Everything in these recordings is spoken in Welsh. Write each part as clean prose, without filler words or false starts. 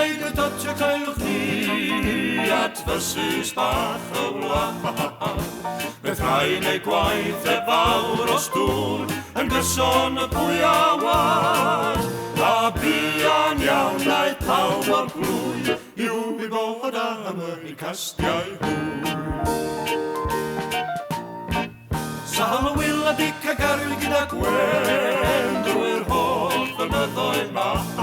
leid dat je kuilch niet, het was is bachelaar. Met rhain ei gwaith e fawr o stŵr, yn gyson y pwyawad. A buan iawn a'i pawb o'r plwy, i'w i bod am y castiau hwyr. Sal y wyl a dic a garw gyda gwen, drwy'r holl fynyddoedd maith.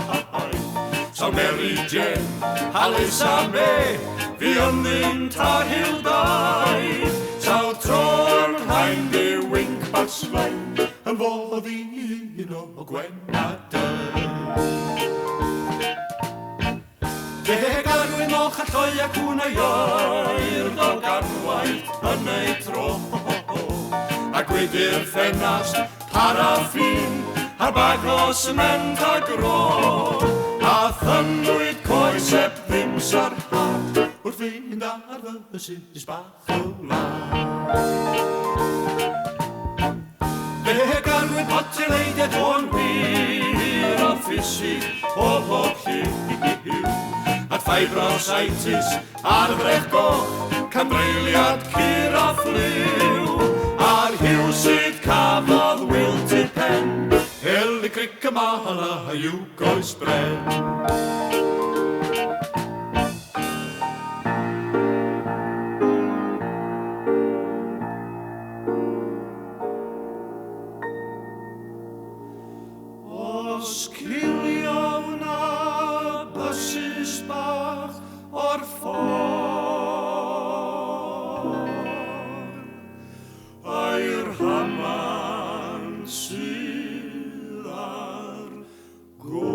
Sal Mary Jane, Alice a May, fi ynddynt ar Hildaid. Sal tro'n hain di wink bas lain, yn fodd un o Gwen a Deg arwyn moch a lloi ac hwnna ioir, do ganwaith yn ei tro. A gwydi'r ffenast, paraffin, a'r bag o sement a gro. A thynwyd coes eb ddim sarhad, wrth fynd ar fysys bach o lan. Deg arwyn potileidiad o'n wir, a ffisig o bob lliw. At fibrositis, ar frech goch, camdreiliad cyr a ffliw. Ar hiw sydd cafodd wilted pen, hel i cric y mal a yw goes bren. Os cilio na bysys bach o'r ffordd, a'r haman sydd ar go.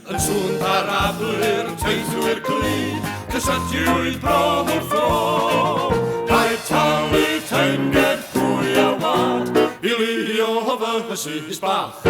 Yn sŵn parablu'r teithwyr clyd, cysylltiwyd bron o'r ffro. Rhaid talu tenged pwy a wad, i lio fy hysys bach,